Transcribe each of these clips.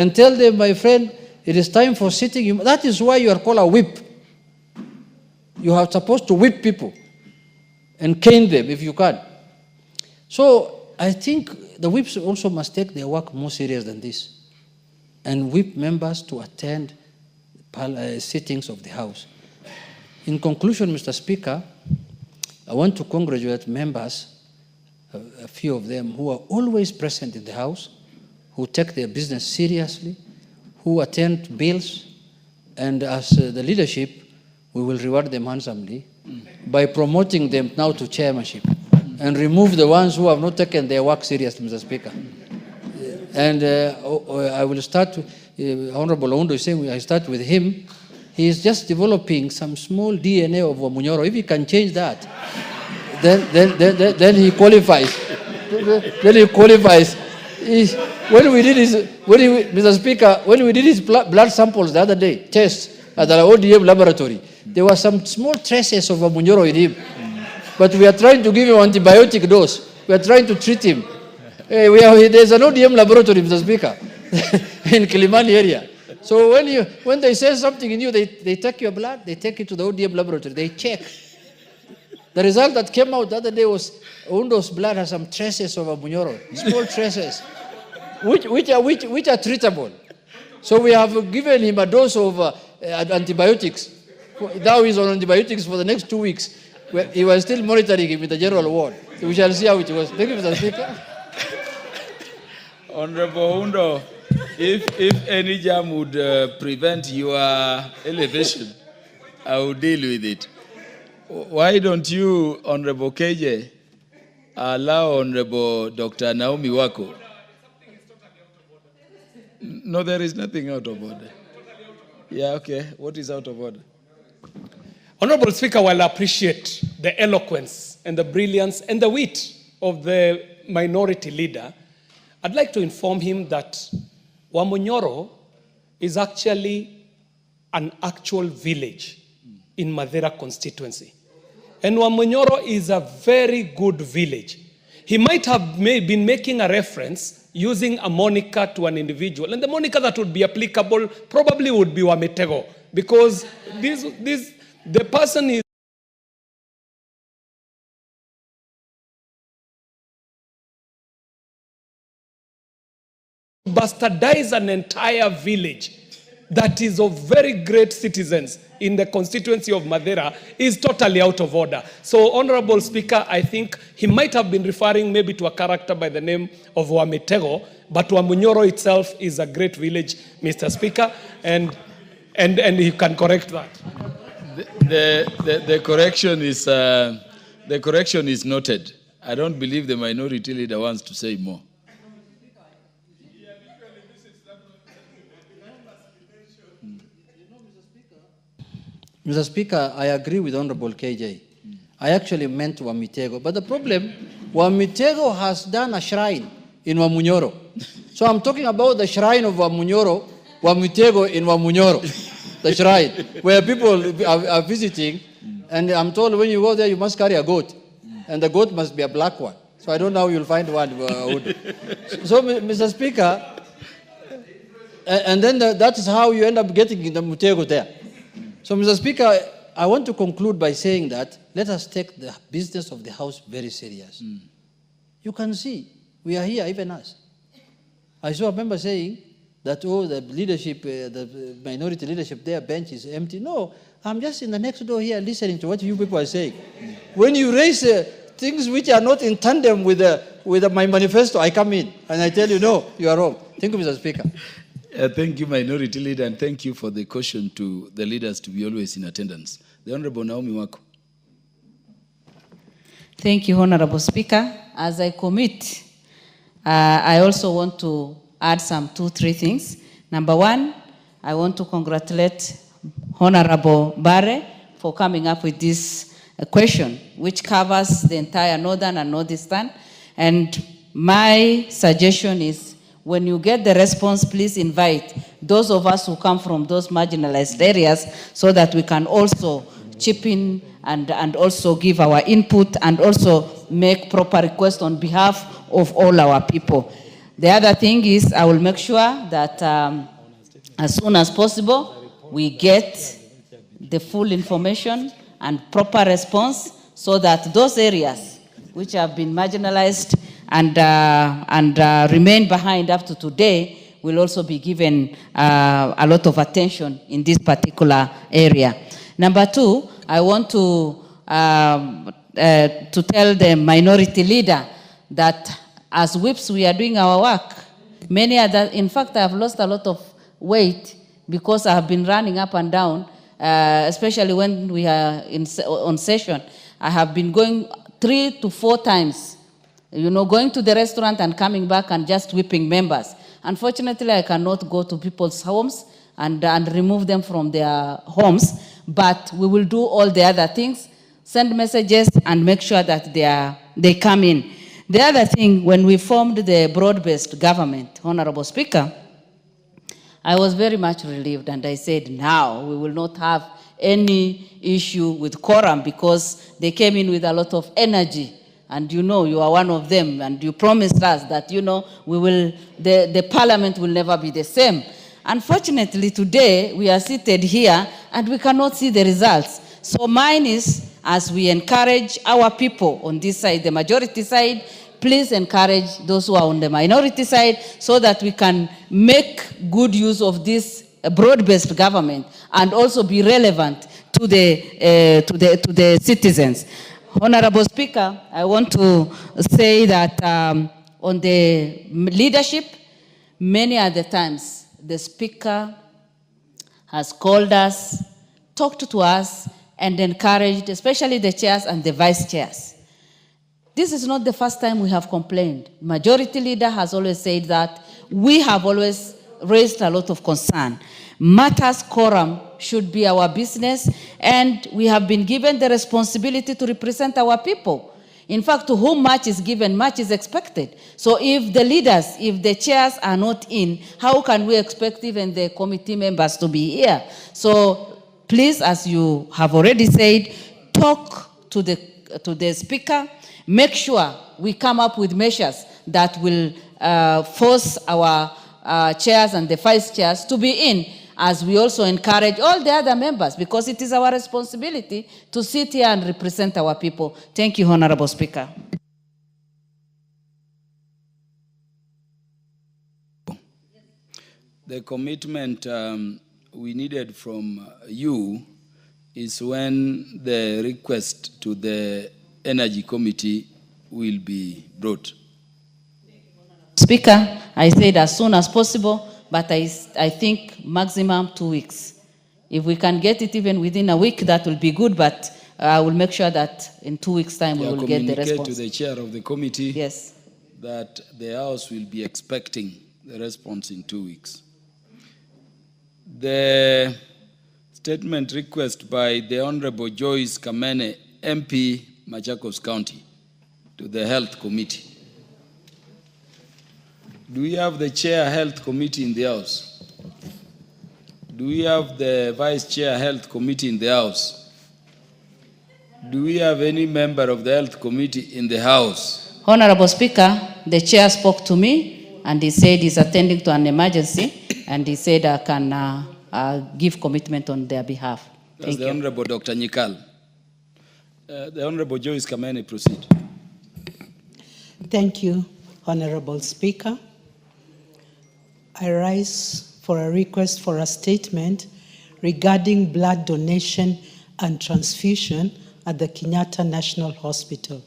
And tell them, my friend, it is time for sitting. That is why you are called a whip. You are supposed to whip people and cane them if you can. So I think the whips also must take their work more serious than this and whip members to attend sittings of the House. In conclusion, Mr. Speaker, I want to congratulate members, a few of them, who are always present in the House, who take their business seriously, who attend bills, and as the leadership, we will reward them handsomely by promoting them now to chairmanship and remove the ones who have not taken their work seriously, Mr. Speaker. And I will start, Honorable Oundo is saying I start with him. He is just developing some small DNA of WAMUNYORO. If he can change that, then he qualifies. Then he qualifies. Mr. Speaker, when we did his blood samples the other day, tests at the ODM laboratory, there were some small traces of WAMUNYORO in him. But we are trying to give him antibiotic dose. We are trying to treat him. There's an ODM laboratory, Mr. Speaker, in Kilimani area. So when they say something in you, they take your blood, they take it to the ODM laboratory, they check. The result that came out the other day was Oundo's blood has some traces of WAMUNYORO, small traces, which are treatable. So we have given him a dose of antibiotics. Now he's on antibiotics for the next 2 weeks. He was still monitoring him in the general ward. So we shall see how it goes. Thank you, Mr. Speaker. Honorable Oundo, if any jam would prevent your elevation, I will deal with it. Why don't you, Honorable KJ, allow Honorable Dr. Naomi Wako? No, there is nothing out of order. Yeah, okay. What is out of order? Honorable Speaker, while I appreciate the eloquence and the brilliance and the wit of the minority leader, I'd like to inform him that WAMUNYORO is actually an actual village in Madera constituency. And WAMUNYORO is a very good village. He might have been making a reference using a moniker to an individual. And the moniker that would be applicable probably would be WAMITEGO. Because the person is bastardize an entire village that is of very great citizens in the constituency of Madera is totally out of order. So, Honorable Speaker, I think he might have been referring maybe to a character by the name of WAMITEGO, but WAMUNYORO itself is a great village, Mr. Speaker, and he can correct that. The correction is noted. I don't believe the minority leader wants to say more. Mr. Speaker, I agree with Honorable KJ. I actually meant WAMITEGO. But the problem, WAMITEGO has done a shrine in WAMUNYORO. So I'm talking about the shrine of WAMUNYORO, WAMITEGO in WAMUNYORO, the shrine, where people are visiting. And I'm told when you go there, you must carry a goat. And the goat must be a black one. So I don't know how you'll find one. So, Mr. Speaker, and then that is how you end up getting the Mutego there. So, Mr. Speaker, I want to conclude by saying that let us take the business of the House very serious. You can see, we are here, even us. I saw a member saying that, oh, the leadership, the minority leadership, their bench is empty. No, I'm just in the next door here listening to what you people are saying. When you raise things which are not in tandem with my manifesto, I come in and I tell you, no, you are wrong. Thank you, Mr. Speaker. Thank you, Minority Leader, and thank you for the caution to the leaders to be always in attendance. The Honorable Naomi Wako. Thank you, Honorable Speaker. As I commit, I also want to add some 2-3 things. Number one, I want to congratulate Honorable Bare for coming up with this question, which covers the entire northern and northeastern. And my suggestion is, when you get the response, please invite those of us who come from those marginalized areas so that we can also chip in and also give our input and also make proper requests on behalf of all our people. The other thing is I will make sure that as soon as possible we get the full information and proper response so that those areas which have been marginalized and remain behind up to today will also be given a lot of attention in this particular area. Number two, I want to tell the minority leader that as whips we are doing our work. Many other, in fact, I have lost a lot of weight because I have been running up and down, especially when we are on session. I have been going 3 to 4 times, going to the restaurant and coming back and just whipping members. Unfortunately, I cannot go to people's homes and remove them from their homes, but we will do all the other things, send messages and make sure that they come in. The other thing, when we formed the broad-based government, Honorable Speaker, I was very much relieved and I said, now we will not have any issue with quorum because they came in with a lot of energy. And you are one of them, and you promised us that, the parliament will never be the same. Unfortunately, today, we are seated here, and we cannot see the results. So mine is, as we encourage our people on this side, the majority side, please encourage those who are on the minority side so that we can make good use of this broad-based government and also be relevant to the citizens. Honorable Speaker, I want to say that on the leadership, many other times the Speaker has called us, talked to us, and encouraged, especially the chairs and the vice chairs. This is not the first time we have complained. Majority Leader has always said that we have always raised a lot of concern. Matters quorum should be our business, and we have been given the responsibility to represent our people. In fact, to whom much is given, much is expected. So if the leaders, if the chairs are not in, how can we expect even the committee members to be here? So please, as you have already said, talk to the Speaker, make sure we come up with measures that will force our chairs and the vice chairs to be in, as we also encourage all the other members, because it is our responsibility to sit here and represent our people. Thank you, Honorable Speaker. The commitment we needed from you is when the request to the Energy Committee will be brought. Speaker, I said as soon as possible, but I think maximum 2 weeks. If we can get it even within a week, that will be good, but I will make sure that in 2 weeks' time we will get the response. Communicate to the chair of the committee, yes, that the House will be expecting the response in 2 weeks. The statement request by the Honorable Joyce Kamene, MP, Machakos County, to the Health Committee. Do we have the Chair Health Committee in the House? Do we have the Vice Chair Health Committee in the House? Do we have any member of the Health Committee in the House? Honorable Speaker, the Chair spoke to me and he said he's attending to an emergency and he said I can give commitment on their behalf. That's the Honorable Dr. Nyikal. The Honorable Joyce Kamene, proceed. Thank you, Honorable Speaker. I rise for a request for a statement regarding blood donation and transfusion at the Kenyatta National Hospital.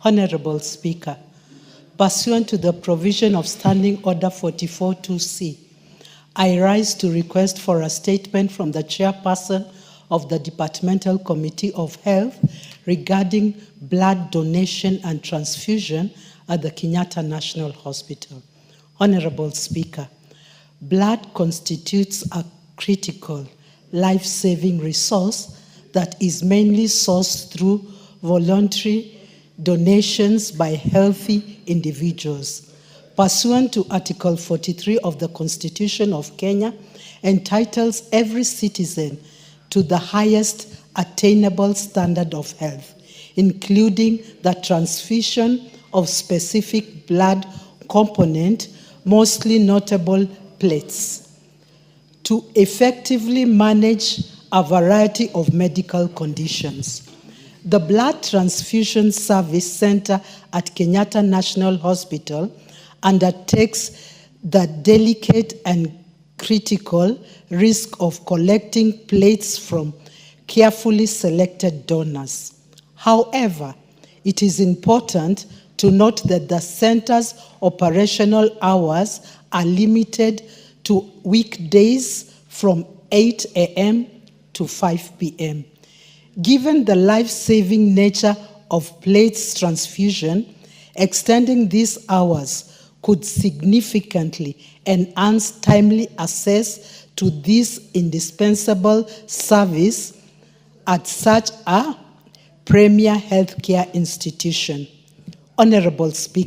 Honorable Speaker, pursuant to the provision of Standing Order 44-2C, I rise to request for a statement from the chairperson of the Departmental Committee of Health regarding blood donation and transfusion at the Kenyatta National Hospital. Honorable Speaker, blood constitutes a critical, life-saving resource that is mainly sourced through voluntary donations by healthy individuals. Pursuant to Article 43 of the Constitution of Kenya, entitles every citizen to the highest attainable standard of health, including the transfusion of specific blood component mostly notable plates, to effectively manage a variety of medical conditions. The Blood Transfusion Service Center at Kenyatta National Hospital undertakes the delicate and critical risk of collecting plates from carefully selected donors. However, it is important to note that the center's operational hours are limited to weekdays from 8 a.m. to 5 p.m. Given the life-saving nature of plates transfusion, extending these hours could significantly enhance timely access to this indispensable service at such a premier healthcare institution. Honorable Speaker,